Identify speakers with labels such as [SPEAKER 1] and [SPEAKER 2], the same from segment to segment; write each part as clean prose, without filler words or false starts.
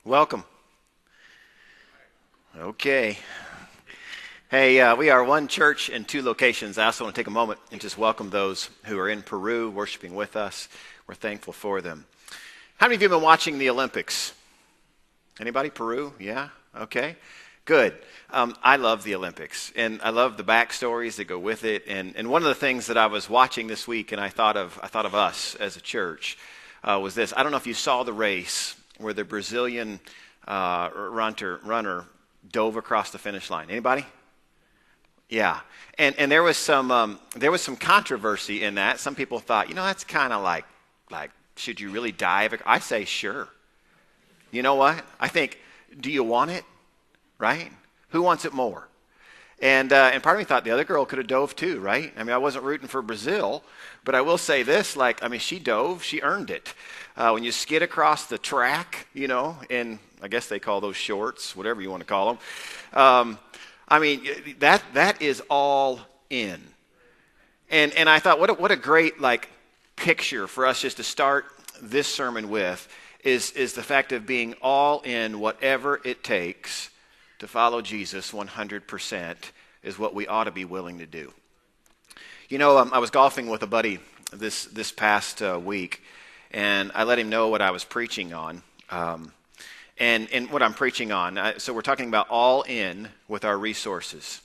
[SPEAKER 1] Welcome. Okay. Hey, we are one church in two locations. I also want to take a moment and just welcome those who are in Peru worshiping with us. We're thankful for them. How many of you have been watching the Olympics? Anybody? Peru? Yeah? Okay. Good. I love the Olympics, and I love the backstories that go with it. And one of the things that I was watching this week, and I thought of us as a church, was this. I don't know if you saw the race where the Brazilian runner dove across the finish line. Anybody? Yeah. And there was some controversy in that. Some people thought, that's kind of like should you really dive? I say sure. You know what? I think, do you want it? Right? Who wants it more? And part of me thought the other girl could have dove too, right? I mean, I wasn't rooting for Brazil, but I will say this, she dove, she earned it. When you skid across the track, and I guess they call those shorts, whatever you want to call them. That is all in. And I thought, what a great picture for us just to start this sermon with is the fact of being all in, whatever it takes to follow Jesus 100% is what we ought to be willing to do. I was golfing with a buddy this past week, and I let him know what I was preaching on. And what I'm preaching on. So we're talking about all in with our resources.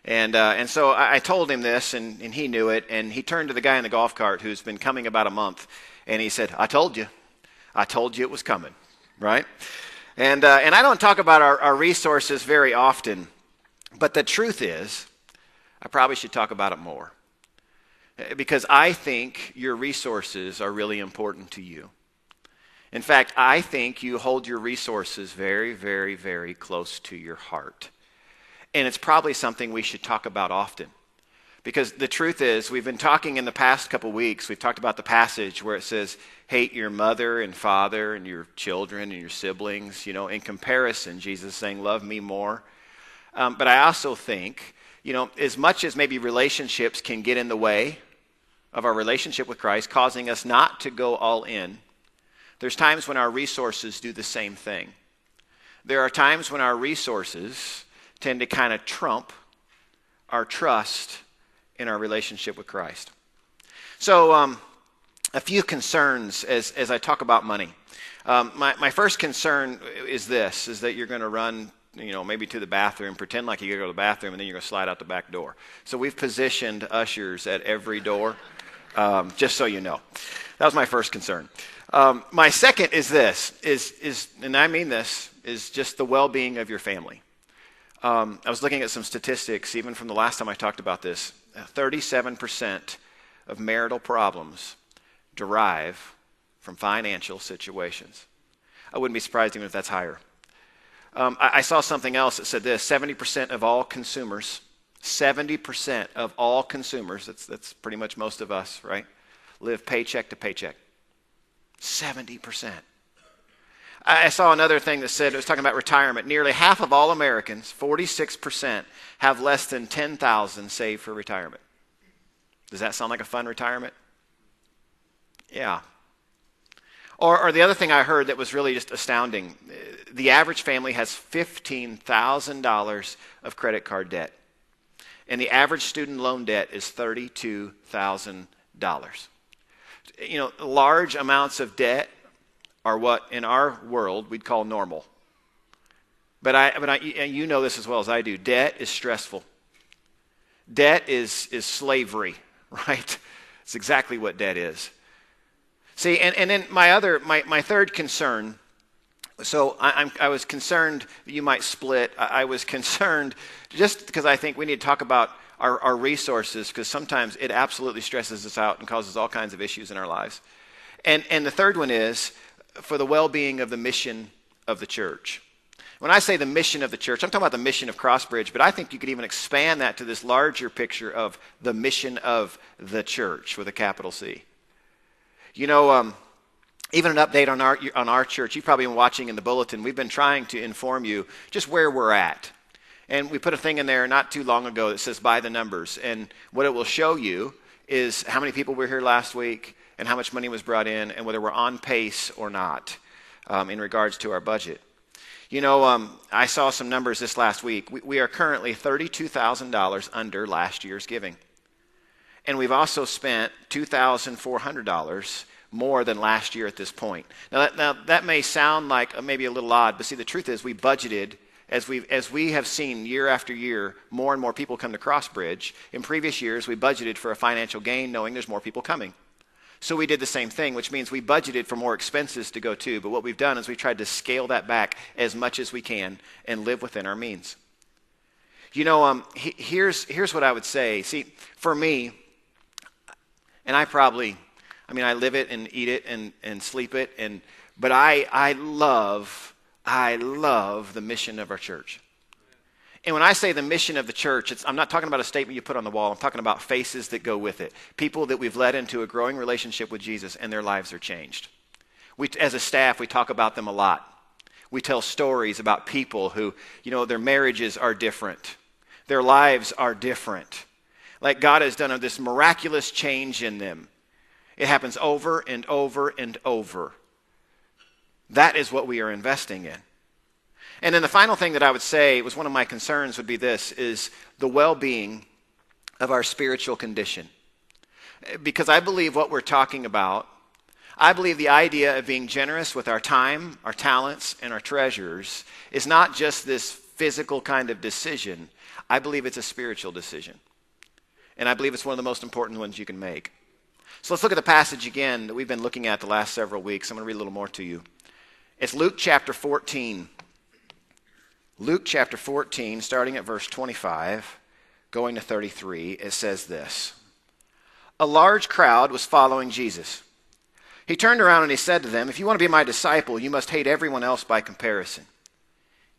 [SPEAKER 1] And so I told him this, and he knew it, and he turned to the guy in the golf cart who's been coming about a month, and he said, I told you it was coming, right? And I don't talk about our resources very often, but the truth is, I probably should talk about it more. Because I think your resources are really important to you. In fact, I think you hold your resources very, very, very close to your heart. And it's probably something we should talk about often. Because the truth is, we've been talking in the past couple weeks, we've talked about the passage where it says, hate your mother and father and your children and your siblings. In comparison, Jesus is saying, love me more. But I also think, as much as maybe relationships can get in the way of our relationship with Christ, causing us not to go all in, there's times when our resources do the same thing. There are times when our resources tend to kind of trump our trust in our relationship with Christ. So a few concerns as I talk about money. My first concern is this, is that you're going to run maybe to the bathroom, pretend like you're going to go to the bathroom, and then you're going to slide out the back door. So we've positioned ushers at every door, just so you know. That was my first concern. My second is this, and I mean this, is just the well-being of your family. I was looking at some statistics, even from the last time I talked about this. 37% of marital problems derive from financial situations. I wouldn't be surprised even if that's higher. I saw something else that said this, 70% of all consumers, 70% of all consumers, that's pretty much most of us, right, live paycheck to paycheck. 70%. I saw another thing that said, it was talking about retirement. Nearly half of all Americans, 46%, have less than $10,000 saved for retirement. Does that sound like a fun retirement? Yeah. Or the other thing I heard that was really just astounding, the average family has $15,000 of credit card debt. And the average student loan debt is $32,000. Large amounts of debt are what in our world we'd call normal. But you know this as well as I do. Debt is stressful. Debt is slavery, right? It's exactly what debt is. See, and then my third concern. So I was concerned that you might split. I was concerned just because I think we need to talk about our resources, because sometimes it absolutely stresses us out and causes all kinds of issues in our lives. And the third one is for the well-being of the mission of the church. When I say the mission of the church, I'm talking about the mission of Crossbridge, but I think you could even expand that to this larger picture of the mission of the church with a capital C. Even an update on our church, you've probably been watching in the bulletin, we've been trying to inform you just where we're at. And we put a thing in there not too long ago that says by the numbers. And what it will show you is how many people were here last week and how much money was brought in and whether we're on pace or not in regards to our budget. I saw some numbers this last week. We are currently $32,000 under last year's giving. And we've also spent $2,400 more than last year at this point. Now that may sound like maybe a little odd, but see, the truth is we budgeted, as we have seen year after year, more and more people come to Crossbridge. In previous years, we budgeted for a financial gain knowing there's more people coming. So we did the same thing, which means we budgeted for more expenses to go to. But what we've done is we've tried to scale that back as much as we can and live within our means. Here's what I would say. See, for me, and I live it and eat it and sleep it, but I love the mission of our church. And when I say the mission of the church, I'm not talking about a statement you put on the wall. I'm talking about faces that go with it. People that we've led into a growing relationship with Jesus and their lives are changed. As a staff, we talk about them a lot. We tell stories about people who, their marriages are different. Their lives are different. Like God has done this miraculous change in them. It happens over and over and over. That is what we are investing in. And then the final thing that I would say was one of my concerns would be this, is the well-being of our spiritual condition. Because I believe what we're talking about, I believe the idea of being generous with our time, our talents, and our treasures is not just this physical kind of decision. I believe it's a spiritual decision. And I believe it's one of the most important ones you can make. So let's look at the passage again that we've been looking at the last several weeks. I'm going to read a little more to you. It's Luke chapter 14. Luke chapter 14, starting at verse 25, going to 33, it says this. A large crowd was following Jesus. He turned around and he said to them, if you want to be my disciple, you must hate everyone else by comparison.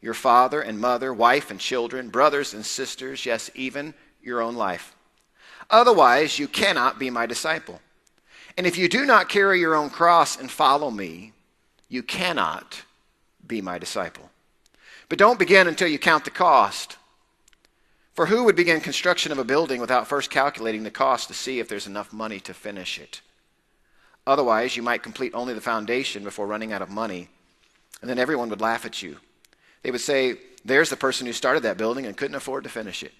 [SPEAKER 1] Your father and mother, wife and children, brothers and sisters, yes, even your own life. Otherwise, you cannot be my disciple. And if you do not carry your own cross and follow me, you cannot be my disciple. But don't begin until you count the cost. For who would begin construction of a building without first calculating the cost to see if there's enough money to finish it? Otherwise, you might complete only the foundation before running out of money, and then everyone would laugh at you. They would say, there's the person who started that building and couldn't afford to finish it.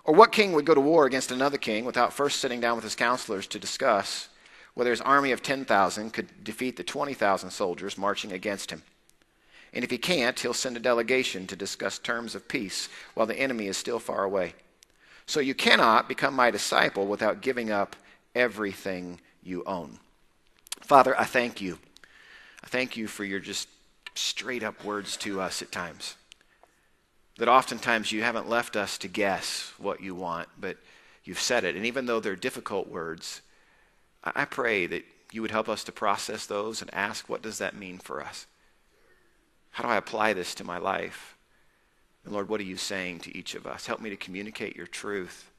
[SPEAKER 1] Or what king would go to war against another king without first sitting down with his counselors to discuss whether his army of 10,000 could defeat the 20,000 soldiers marching against him? And if he can't, he'll send a delegation to discuss terms of peace while the enemy is still far away. So you cannot become my disciple without giving up everything you own. Father, I thank you. I thank you for your just straight up words to us at times. That oftentimes you haven't left us to guess what you want, but you've said it. And even though they're difficult words, I pray that you would help us to process those and ask, what does that mean for us? How do I apply this to my life? And Lord, what are you saying to each of us? Help me to communicate your truth.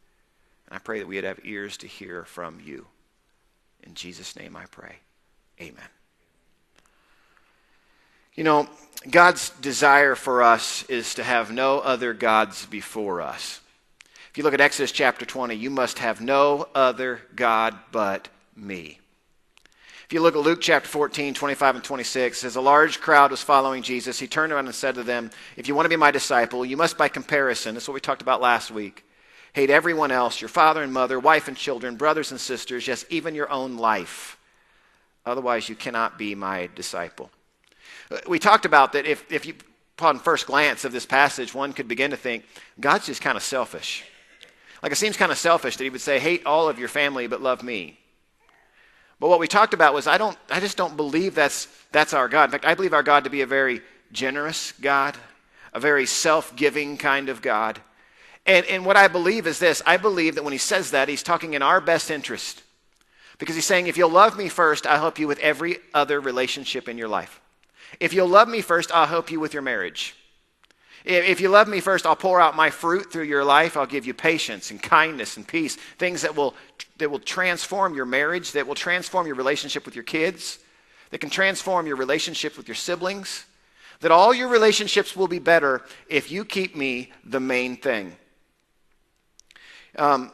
[SPEAKER 1] And I pray that we would have ears to hear from you. In Jesus' name I pray. Amen. God's desire for us is to have no other gods before us. If you look at Exodus chapter 20, you must have no other God but me. If you look at Luke chapter 14, 25 and 26, it says, a large crowd was following Jesus. He turned around and said to them, if you want to be my disciple, you must by comparison, that's what we talked about last week, hate everyone else, your father and mother, wife and children, brothers and sisters, yes, even your own life. Otherwise, you cannot be my disciple. We talked about that if you, upon first glance of this passage, one could begin to think, God's just kind of selfish. Like it seems kind of selfish that he would say, hate all of your family but love me. But what we talked about was I just don't believe that's our God. In fact, I believe our God to be a very generous God, a very self-giving kind of God. And what I believe is this. I believe that when he says that, he's talking in our best interest. Because he's saying, if you'll love me first, I'll help you with every other relationship in your life. If you'll love me first, I'll help you with your marriage. If you love me first, I'll pour out my fruit through your life. I'll give you patience and kindness and peace, things that will transform your marriage, that will transform your relationship with your kids, that can transform your relationship with your siblings, that all your relationships will be better if you keep me the main thing. Then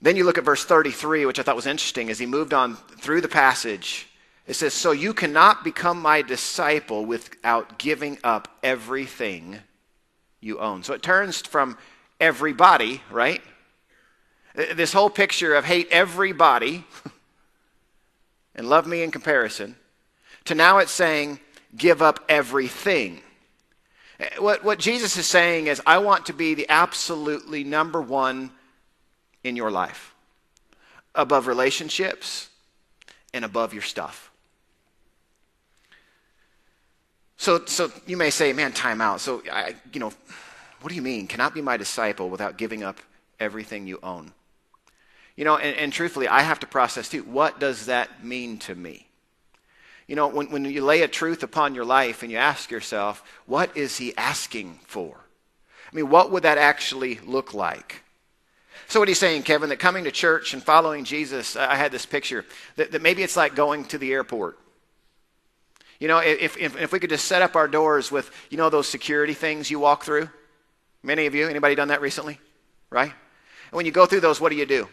[SPEAKER 1] you look at verse 33, which I thought was interesting as he moved on through the passage. It says, so you cannot become my disciple without giving up everything you own. So it turns from everybody, right? This whole picture of hate everybody and love me in comparison, to now it's saying give up everything. What Jesus is saying is, I want to be the absolutely number one in your life, above relationships and above your stuff. So you may say, man, time out. So, what do you mean? Cannot be my disciple without giving up everything you own. And truthfully, I have to process too. What does that mean to me? When you lay a truth upon your life and you ask yourself, what is he asking for? I mean, what would that actually look like? So what are you saying, Kevin, that coming to church and following Jesus, I had this picture, that maybe it's like going to the airport. If we could just set up our doors with, those security things you walk through. Many of you, anybody done that recently? Right? And when you go through those, what do?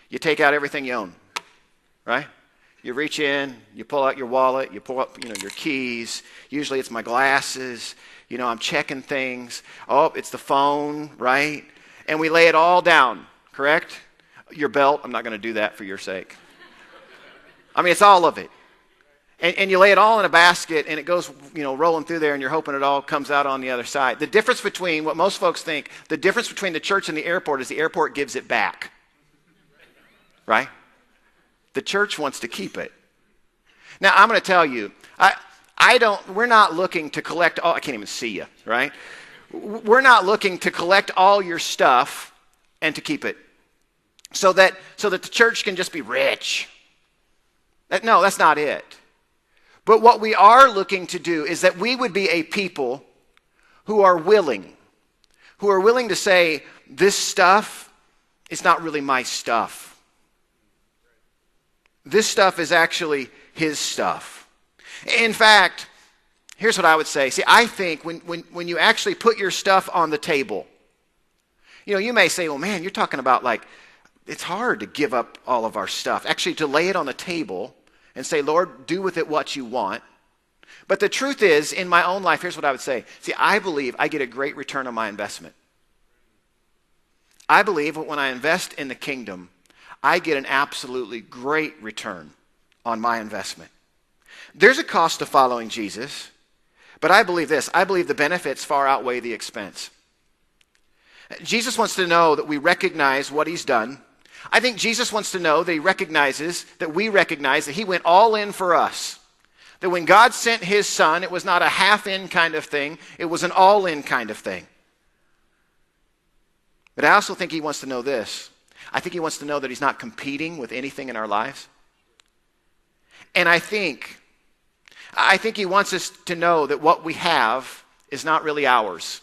[SPEAKER 1] You take out everything you own, right? You reach in, you pull out your wallet, you pull up, your keys. Usually it's my glasses. I'm checking things. Oh, it's the phone, right? And we lay it all down, correct? Your belt, I'm not going to do that for your sake. I mean, it's all of it. And you lay it all in a basket, and it goes, rolling through there, and you're hoping it all comes out on the other side. The difference between what most folks think, the difference between the church and the airport is the airport gives it back. Right? The church wants to keep it. Now, I'm going to tell you, we're not looking to collect all, I can't even see you, right? We're not looking to collect all your stuff and to keep it so that the church can just be rich. No, that's not it. But what we are looking to do is that we would be a people who are willing to say, this stuff is not really my stuff. This stuff is actually his stuff. In fact, here's what I would say. See, I think when you actually put your stuff on the table, you may say, well, man, you're talking about it's hard to give up all of our stuff. Actually, to lay it on the table and say, Lord, do with it what you want. But the truth is, in my own life, here's what I would say. See, I believe I get a great return on my investment. I believe that when I invest in the kingdom, I get an absolutely great return on my investment. There's a cost to following Jesus, but I believe this. I believe the benefits far outweigh the expense. Jesus wants to know that we recognize what he's done. I think Jesus wants to know that we recognize that he went all in for us. That when God sent his son, it was not a half-in kind of thing. It was an all-in kind of thing. But I also think he wants to know this. I think he wants to know that he's not competing with anything in our lives. And I think he wants us to know that what we have is not really ours,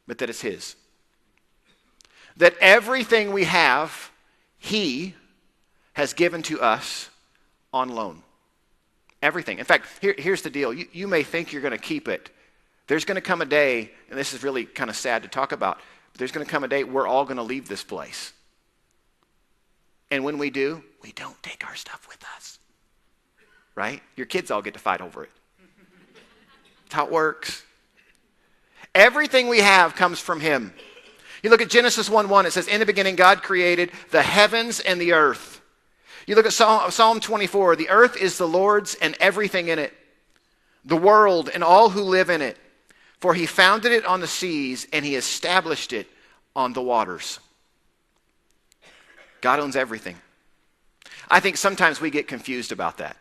[SPEAKER 1] but that it's his. That everything we have, he has given to us on loan. Everything. In fact, here's the deal. You may think you're going to keep it. There's going to come a day, and this is really kind of sad to talk about, but there's going to come a day we're all going to leave this place. And when we do, we don't take our stuff with us. Right? Your kids all get to fight over it. That's how it works. Everything we have comes from him. You look at Genesis 1:1, it says, in the beginning God created the heavens and the earth. You look at Psalm 24, the earth is the Lord's and everything in it, the world and all who live in it. For he founded it on the seas and he established it on the waters. God owns everything. I think sometimes we get confused about that.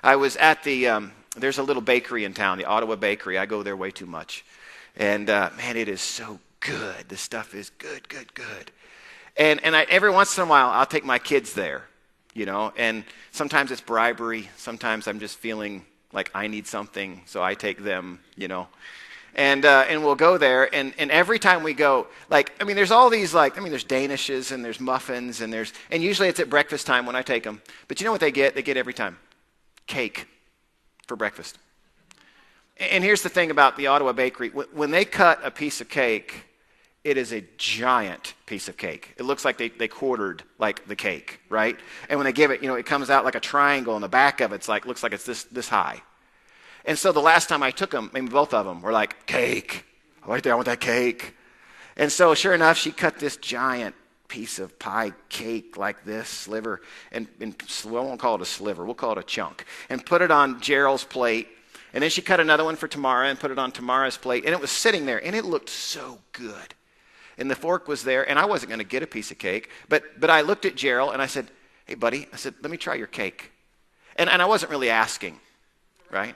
[SPEAKER 1] I was at there's a little bakery in town, the Ottawa Bakery. I go there way too much. And man, it is so good. The stuff is good. And every once in a while, I'll take my kids there, and sometimes it's bribery. Sometimes I'm just feeling like I need something, so I take them, And we'll go there, and every time we go, there's all these, there's Danishes, and there's muffins, and usually it's at breakfast time when I take them. But you know what they get? They get every time. Cake for breakfast. And here's the thing about the Ottawa Bakery. When they cut a piece of cake, It is a giant piece of cake. It looks like they quartered like the cake, right? And when they give it, it comes out like a triangle, and the back of it's looks like it's this high. And so the last time I took them, maybe both of them were like, cake. Right there, I want that cake. And so sure enough, she cut this giant piece of pie cake like this, sliver, and we won't call it a sliver, we'll call it a chunk, and put it on Gerald's plate. And then she cut another one for Tamara and put it on Tamara's plate, and it was sitting there, and it looked so good. And the fork was there, and I wasn't going to get a piece of cake, but I looked at Gerald, and I said, hey, buddy, I said, let me try your cake. And I wasn't really asking, right?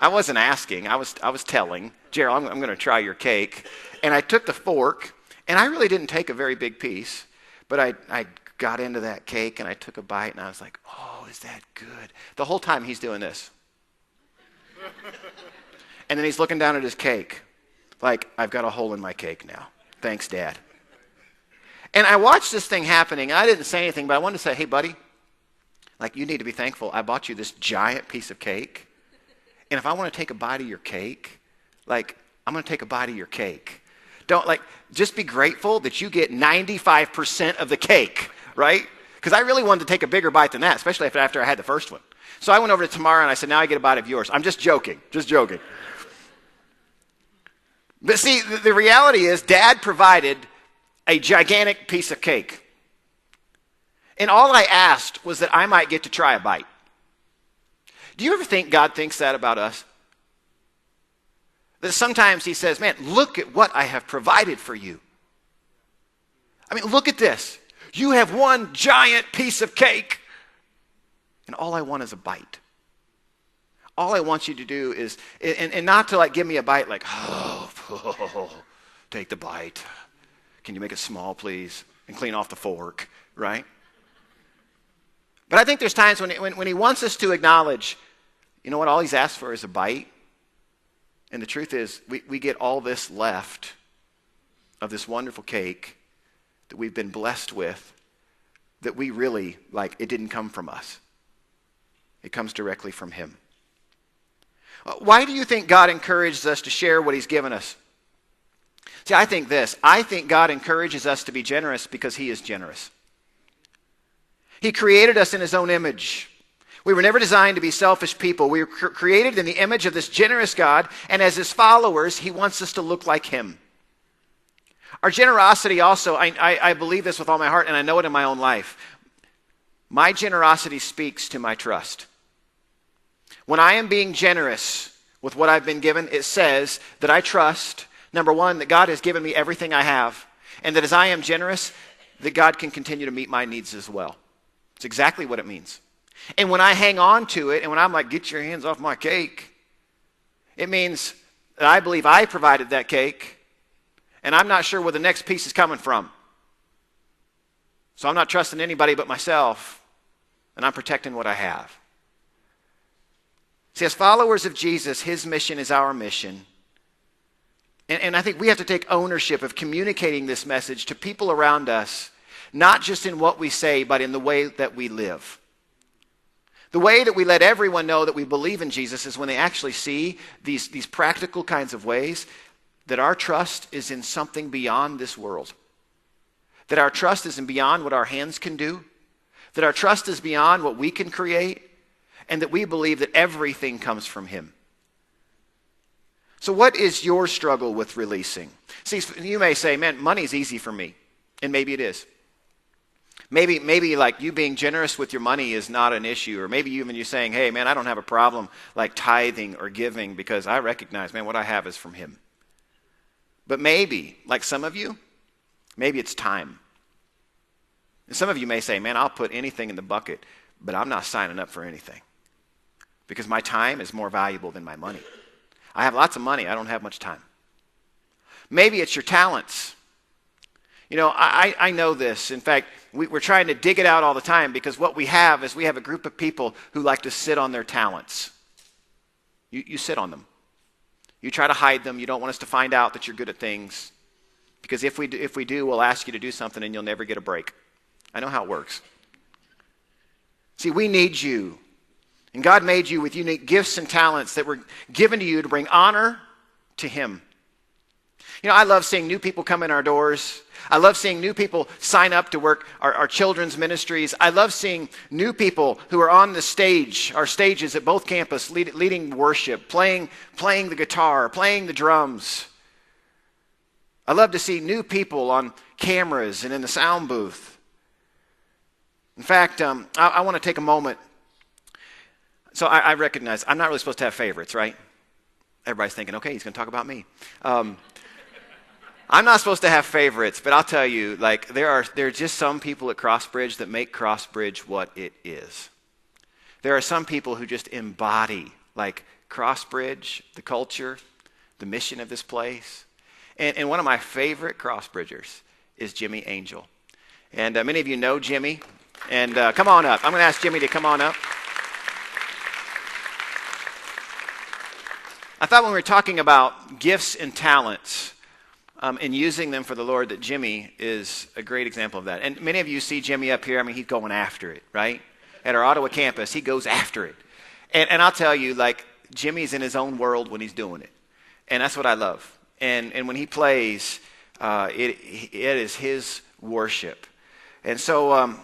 [SPEAKER 1] I wasn't asking. I was telling Gerald, I'm going to try your cake. And I took the fork, and I really didn't take a very big piece, but I got into that cake, and I took a bite, and I was like, oh, is that good? The whole time he's doing this. And then he's looking down at his cake, like, I've got a hole in my cake now. Thanks, Dad. And I watched this thing happening. I didn't say anything, but I wanted to say, hey, buddy, you need to be thankful. I bought you this giant piece of cake. And if I want to take a bite of your cake, I'm going to take a bite of your cake. Don't, just be grateful that you get 95% of the cake, right? Because I really wanted to take a bigger bite than that, especially after I had the first one. So I went over to Tamara and I said, now I get a bite of yours. I'm just joking. But see, the reality is Dad provided a gigantic piece of cake. And all I asked was that I might get to try a bite. Do you ever think God thinks that about us? That sometimes he says, man, look at what I have provided for you. I mean, look at this. You have one giant piece of cake, and all I want is a bite. All I want you to do is, and not to give me a bite take the bite. Can you make it small, please? And clean off the fork, right? But I think there's times when he wants us to acknowledge, what, all he's asked for is a bite. And the truth is, we get all this left of this wonderful cake that we've been blessed with, that we really, it didn't come from us. It comes directly from him. Why do you think God encourages us to share what he's given us? See, I think this. I think God encourages us to be generous because he is generous. He created us in his own image. We were never designed to be selfish people. We were created in the image of this generous God, and as his followers, he wants us to look like him. Our generosity also, I believe this with all my heart, and I know it in my own life. My generosity speaks to my trust. When I am being generous with what I've been given, it says that I trust, number one, that God has given me everything I have, and that as I am generous, that God can continue to meet my needs as well. It's exactly what it means. And when I hang on to it, and when I'm like, get your hands off my cake, it means that I believe I provided that cake, and I'm not sure where the next piece is coming from. So I'm not trusting anybody but myself, and I'm protecting what I have. See, as followers of Jesus, his mission is our mission. And I think we have to take ownership of communicating this message to people around us, not just in what we say, but in the way that we live. The way that we let everyone know that we believe in Jesus is when they actually see these practical kinds of ways that our trust is in something beyond this world. That our trust is in beyond what our hands can do. That our trust is beyond what we can create. And that we believe that everything comes from him. So what is your struggle with releasing? See, you may say, man, money's easy for me. And maybe it is. Maybe you being generous with your money is not an issue. Or maybe even you saying, hey, man, I don't have a problem tithing or giving because I recognize, man, what I have is from him. But maybe, like some of you, maybe it's time. And some of you may say, man, I'll put anything in the bucket, but I'm not signing up for anything. Because my time is more valuable than my money. I have lots of money. I don't have much time. Maybe it's your talents. I know this. In fact, we're trying to dig it out all the time because what we have is we have a group of people who like to sit on their talents. You sit on them. You try to hide them. You don't want us to find out that you're good at things. Because if we do, we'll ask you to do something and you'll never get a break. I know how it works. See, we need you. And God made you with unique gifts and talents that were given to you to bring honor to him. You know, I love seeing new people come in our doors. I love seeing new people sign up to work our children's ministries. I love seeing new people who are on the stage, our stages at both campus, leading worship, playing the guitar, playing the drums. I love to see new people on cameras and in the sound booth. In fact, I want to take a moment. So I recognize I'm not really supposed to have favorites, right? Everybody's thinking, okay, he's going to talk about me. I'm not supposed to have favorites, but I'll tell you, like there are just some people at Crossbridge that make Crossbridge what it is. There are some people who just embody like Crossbridge, the culture, the mission of this place. And one of my favorite Crossbridgers is Jimmy Angel. And many of you know Jimmy. And come on up. I'm going to ask Jimmy to come on up. I thought when we were talking about gifts and talents and using them for the Lord, that Jimmy is a great example of that. And many of you see Jimmy up here. I mean, he's going after it, right? At our Ottawa campus, he goes after it. And I'll tell you, like, Jimmy's in his own world when he's doing it. And that's what I love. And when he plays, it is his worship. And so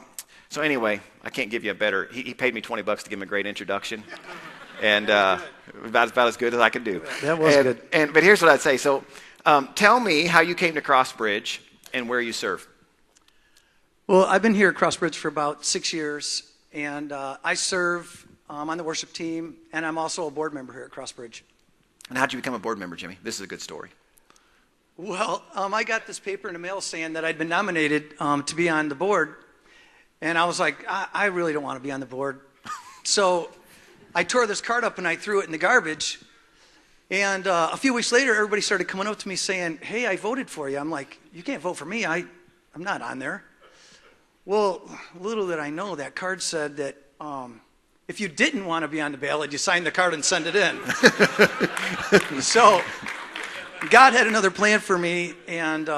[SPEAKER 1] anyway, I can't give you a better, he paid me $20 to give him a great introduction. And about as good as I could do.
[SPEAKER 2] That was good.
[SPEAKER 1] But here's what I'd say. So tell me how you came to Crossbridge and where you serve.
[SPEAKER 2] Well, I've been here at Crossbridge for about 6 years, and I serve on the worship team, and I'm also a board member here at Crossbridge.
[SPEAKER 1] And how'd you become a board member, Jimmy? This is a good story.
[SPEAKER 2] Well, I got this paper in the mail saying that I'd been nominated to be on the board, and I was like, I really don't want to be on the board. So I tore this card up and I threw it in the garbage. And a few weeks later, everybody started coming up to me saying, hey, I voted for you. I'm like, you can't vote for me. I'm not on there. Well, little did I know, that card said that if you didn't want to be on the ballot, you sign the card and send it in. So God had another plan for me, and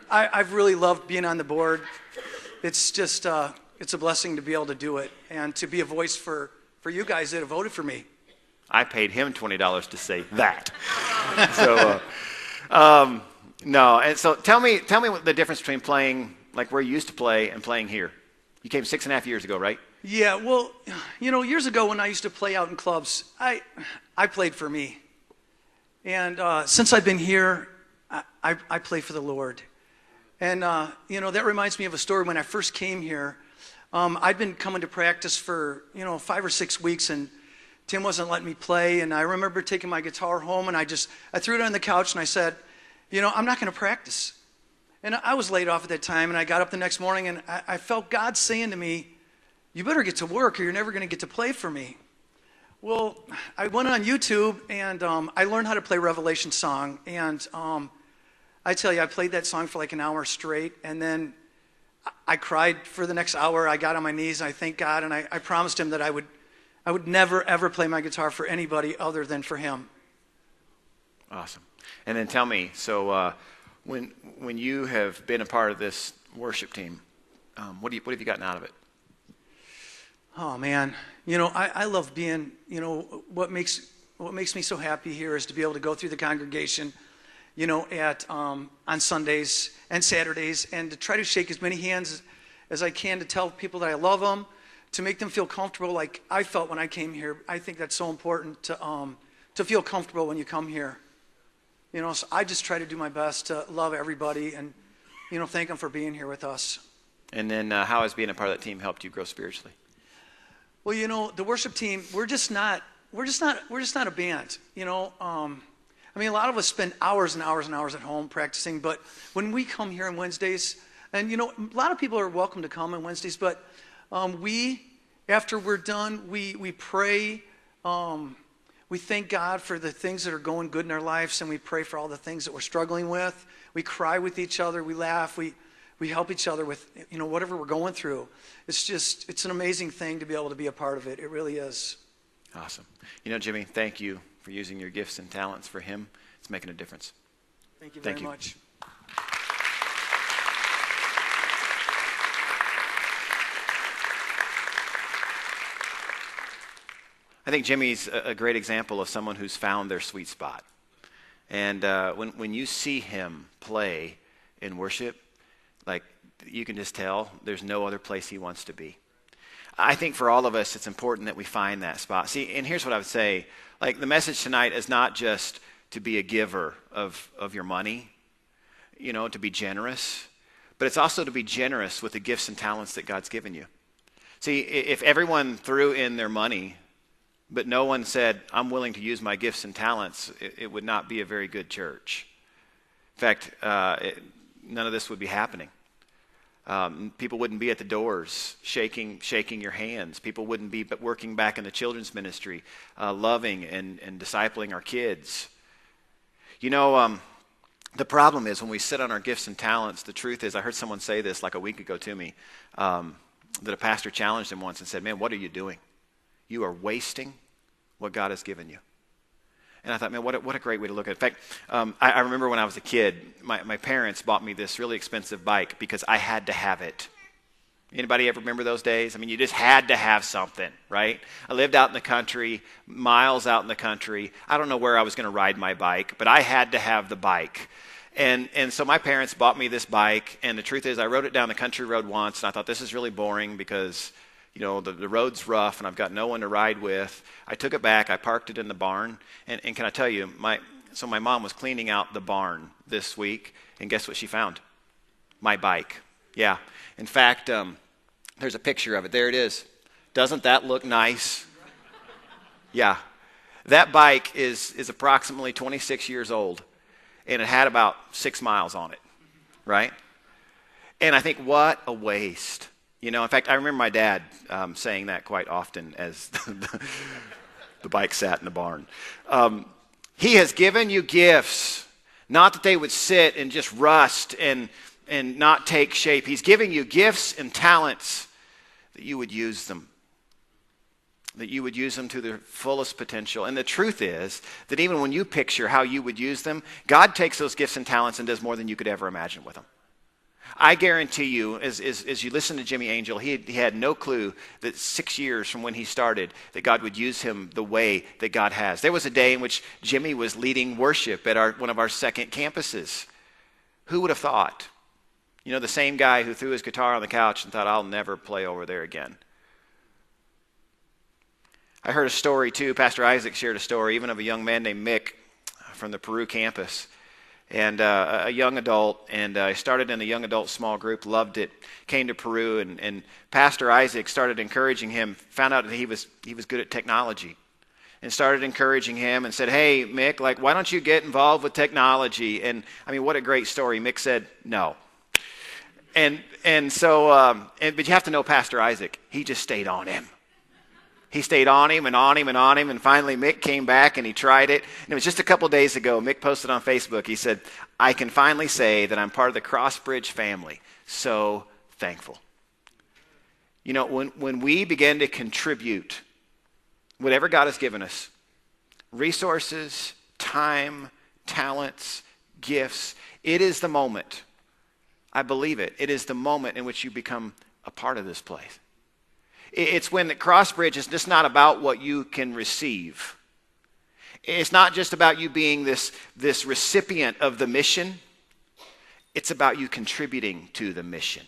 [SPEAKER 2] I've really loved being on the board. It's just, it's a blessing to be able to do it and to be a voice for you guys that have voted for me.
[SPEAKER 1] I paid him $20 to say that. So, no. And so tell me what the difference between playing like where you used to play and playing here. You came 6.5 years ago, right?
[SPEAKER 2] Yeah, well, you know, years ago when I used to play out in clubs, I played for me. And since I've been here, I play for the Lord. And, you know, that reminds me of a story when I first came here. I'd been coming to practice for, 5 or 6 weeks, and Tim wasn't letting me play. And I remember taking my guitar home, and I threw it on the couch, and I said, I'm not going to practice. And I was laid off at that time, and I got up the next morning, and I felt God saying to me, you better get to work, or you're never going to get to play for me. Well, I went on YouTube, and I learned how to play Revelation song. And I tell you, I played that song for like an hour straight, and then I cried for the next hour. I got on my knees, and I thanked God, and I promised him that I would never, ever play my guitar for anybody other than for him.
[SPEAKER 1] Awesome. And then tell me, so when you have been a part of this worship team, what have you gotten out of it?
[SPEAKER 2] Oh, man. I love being, what makes me so happy here is to be able to go through the congregation, on Sundays and Saturdays, and to try to shake as many hands as I can to tell people that I love them, to make them feel comfortable like I felt when I came here. I think that's so important to feel comfortable when you come here. So I just try to do my best to love everybody and, thank them for being here with us. And
[SPEAKER 1] then how has being a part of that team helped you grow spiritually?
[SPEAKER 2] Well, the worship team, we're just not a band. A lot of us spend hours and hours and hours at home practicing, but when we come here on Wednesdays, and a lot of people are welcome to come on Wednesdays, but after we're done, we pray. We thank God for the things that are going good in our lives, and we pray for all the things that we're struggling with. We cry with each other. We laugh. We help each other with, whatever we're going through. It's an amazing thing to be able to be a part of it. It really is.
[SPEAKER 1] Awesome. Jimmy, thank you for using your gifts and talents for him. It's making a difference.
[SPEAKER 2] Thank you very much.
[SPEAKER 1] I think Jimmy's a great example of someone who's found their sweet spot. And when you see him play in worship, like you can just tell there's no other place he wants to be. I think for all of us, it's important that we find that spot. See, and here's what I would say. Like the message tonight is not just to be a giver of your money, to be generous, but it's also to be generous with the gifts and talents that God's given you. See, if everyone threw in their money, but no one said, I'm willing to use my gifts and talents, it would not be a very good church. In fact, none of this would be happening. People wouldn't be at the doors shaking your hands. People wouldn't be working back in the children's ministry, loving and discipling our kids. The problem is when we sit on our gifts and talents, the truth is, I heard someone say this like a week ago to me, that a pastor challenged him once and said, man, what are you doing? You are wasting what God has given you. And I thought, man, what a great way to look at it. In fact, I remember when I was a kid, my parents bought me this really expensive bike because I had to have it. Anybody ever remember those days? I mean, you just had to have something, right? I lived out in the country, miles out in the country. I don't know where I was going to ride my bike, but I had to have the bike. And so my parents bought me this bike, and the truth is I rode it down the country road once, and I thought this is really boring because, the road's rough, and I've got no one to ride with. I took it back. I parked it in the barn, and can I tell you, my mom was cleaning out the barn this week, and guess what she found? My bike. Yeah. In fact, there's a picture of it. There it is. Doesn't that look nice? Yeah. That bike is approximately 26 years old, and it had about 6 miles on it, right? And I think, what a waste. In fact, I remember my dad saying that quite often as the bike sat in the barn. He has given you gifts, not that they would sit and just rust and not take shape. He's giving you gifts and talents that you would use them. That you would use them to their fullest potential. And the truth is that even when you picture how you would use them, God takes those gifts and talents and does more than you could ever imagine with them. I guarantee you, as you listen to Jimmy Angel, he had no clue that 6 years from when he started that God would use him the way that God has. There was a day in which Jimmy was leading worship at one of our second campuses. Who would have thought? The same guy who threw his guitar on the couch and thought, I'll never play over there again. I heard a story too. Pastor Isaac shared a story even of a young man named Mick from the Peru campus. And a young adult, and I started in a young adult small group, loved it, came to Peru, and Pastor Isaac started encouraging him, found out that he was good at technology, and started encouraging him and said, hey, Mick, why don't you get involved with technology? And I mean, what a great story. Mick said, no. But you have to know Pastor Isaac, he just stayed on him. He stayed on him and on him and on him, and finally Mick came back and he tried it. And it was just a couple days ago, Mick posted on Facebook, he said, I can finally say that I'm part of the Crossbridge family. So thankful. When we begin to contribute whatever God has given us, resources, time, talents, gifts, it is the moment, I believe it, it is the moment in which you become a part of this place. It's when the Crossbridge is just not about what you can receive. It's not just about you being this recipient of the mission. It's about you contributing to the mission.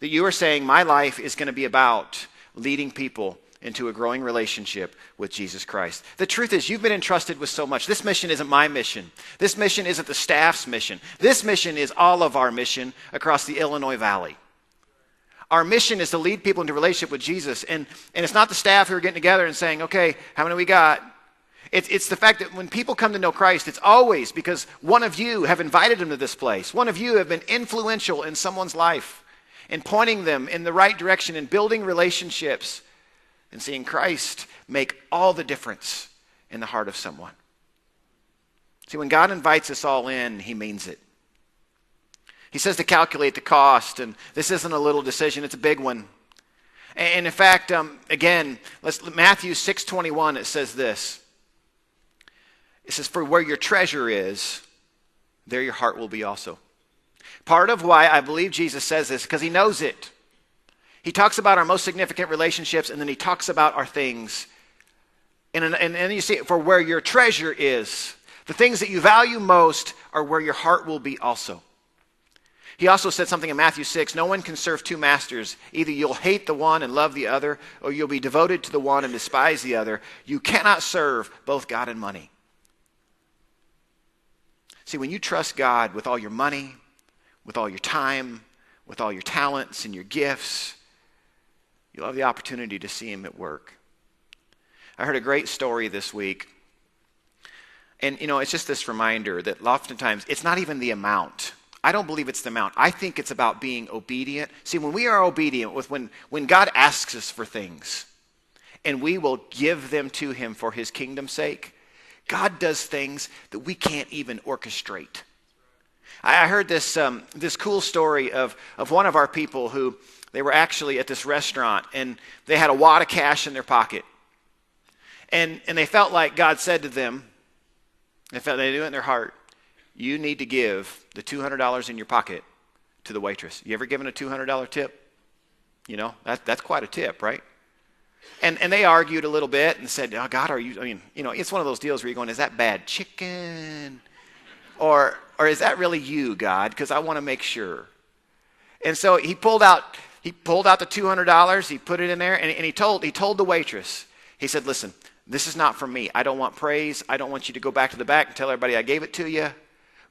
[SPEAKER 1] That you are saying, my life is going to be about leading people into a growing relationship with Jesus Christ. The truth is, you've been entrusted with so much. This mission isn't my mission. This mission isn't the staff's mission. This mission is all of our mission across the Illinois Valley. Our mission is to lead people into relationship with Jesus. And it's not the staff who are getting together and saying, okay, how many we got? It's the fact that when people come to know Christ, it's always because one of you have invited them to this place. One of you have been influential in someone's life and pointing them in the right direction and building relationships and seeing Christ make all the difference in the heart of someone. See, when God invites us all in, he means it. He says to calculate the cost, and this isn't a little decision, it's a big one. And in fact, again, Matthew 6:21, it says this. It says, for where your treasure is, there your heart will be also. Part of why I believe Jesus says this, because he knows it. He talks about our most significant relationships, and then he talks about our things. And then you see, for where your treasure is, The things that you value most are where your heart will be also. He also said something in Matthew 6, no one can serve two masters. Either you'll hate the one and love the other, or you'll be devoted to the one and despise the other. You cannot serve both God and money. See, when you trust God with all your money, with all your time, with all your talents and your gifts, you'll have the opportunity to see him at work. I heard a great story this week. And, it's just this reminder that oftentimes it's not even the amount. I don't believe it's the amount. I think it's about being obedient. See, when we are obedient, when God asks us for things, and we will give them to him for his kingdom's sake, God does things that we can't even orchestrate. I heard this cool story of one of our people who, they were actually at this restaurant, and they had a wad of cash in their pocket. And they felt like God said to them, they knew it in their heart, you need to give the $200 in your pocket to the waitress. You ever given a $200 tip? That's quite a tip, right? And they argued a little bit and said, oh, God, it's one of those deals where you're going, is that bad chicken? Or is that really you, God? Because I want to make sure. And so he pulled out the $200, he put it in there, and he told the waitress, he said, listen, this is not from me. I don't want praise. I don't want you to go back to the back and tell everybody I gave it to you.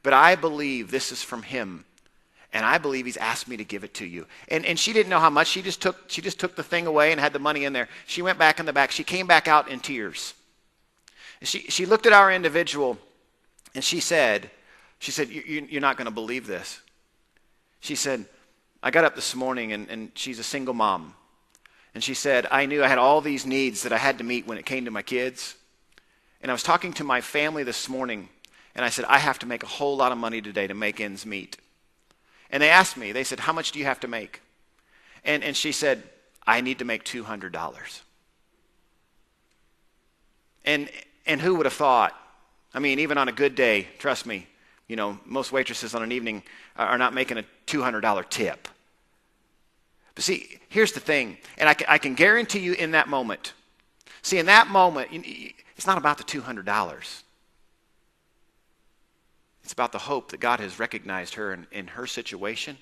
[SPEAKER 1] But I believe this is from him. And I believe he's asked me to give it to you. And she didn't know how much. She just took the thing away and had the money in there. She went back in the back. She came back out in tears. And she looked at our individual and she said, you're not going to believe this. She said, I got up this morning and she's a single mom. And she said, I knew I had all these needs that I had to meet when it came to my kids. And I was talking to my family this morning, and I said, I have to make a whole lot of money today to make ends meet. And they asked me, they said, how much do you have to make? And she said, I need to make $200. And who would have thought? I mean, even on a good day, trust me, most waitresses on an evening are not making a $200 tip. But see, here's the thing, and I can guarantee you in that moment, in that moment, it's not about the $200. It's about the hope that God has recognized her in her situation,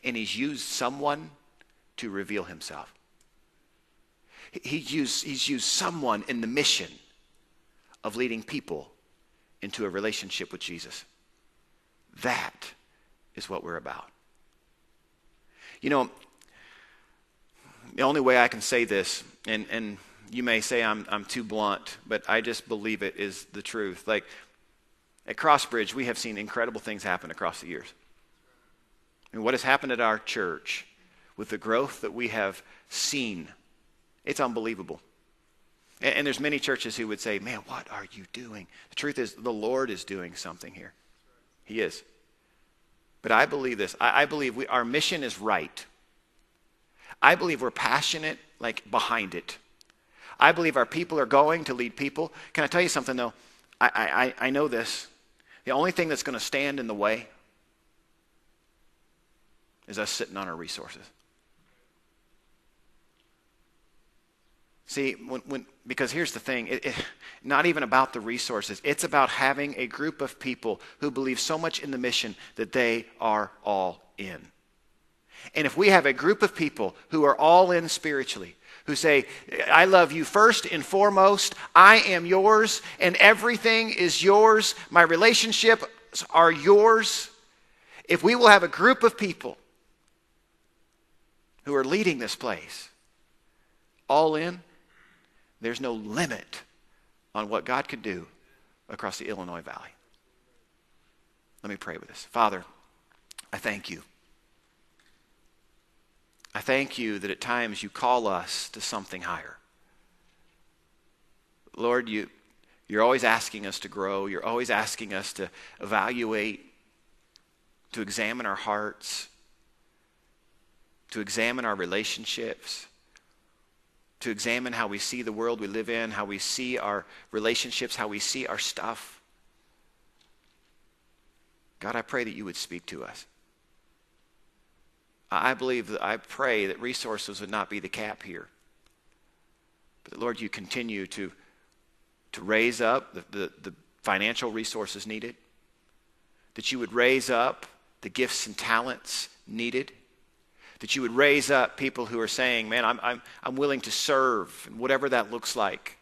[SPEAKER 1] and he's used someone to reveal himself. He's used someone in the mission of leading people into a relationship with Jesus. That is what we're about. The only way I can say this, and you may say I'm too blunt, but I just believe it is the truth. Like at Crossbridge, we have seen incredible things happen across the years. And what has happened at our church with the growth that we have seen, it's unbelievable. And there's many churches who would say, man, what are you doing? The truth is, the Lord is doing something here. He is. But I believe this. I believe our mission is right. I believe we're passionate, behind it. I believe our people are going to lead people. Can I tell you something, though? I know this. The only thing that's going to stand in the way is us sitting on our resources. See, because here's the thing, not even about the resources. It's about having a group of people who believe so much in the mission that they are all in. And if we have a group of people who are all in spiritually, who say, I love you first and foremost, I am yours, and everything is yours, my relationships are yours. If we will have a group of people who are leading this place, all in, there's no limit on what God could do across the Illinois Valley. Let me pray with us. Father, I thank you. I thank you that at times you call us to something higher. Lord, you're always asking us to grow. You're always asking us to evaluate, to examine our hearts, to examine our relationships, to examine how we see the world we live in, how we see our relationships, how we see our stuff. God, I pray that you would speak to us. I pray that resources would not be the cap here. But Lord, you continue to raise up the financial resources needed, that you would raise up the gifts and talents needed, that you would raise up people who are saying, man, I'm willing to serve, and whatever that looks like.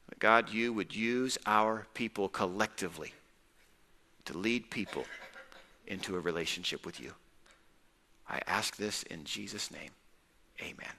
[SPEAKER 1] But God, you would use our people collectively to lead people into a relationship with you. I ask this in Jesus' name. Amen.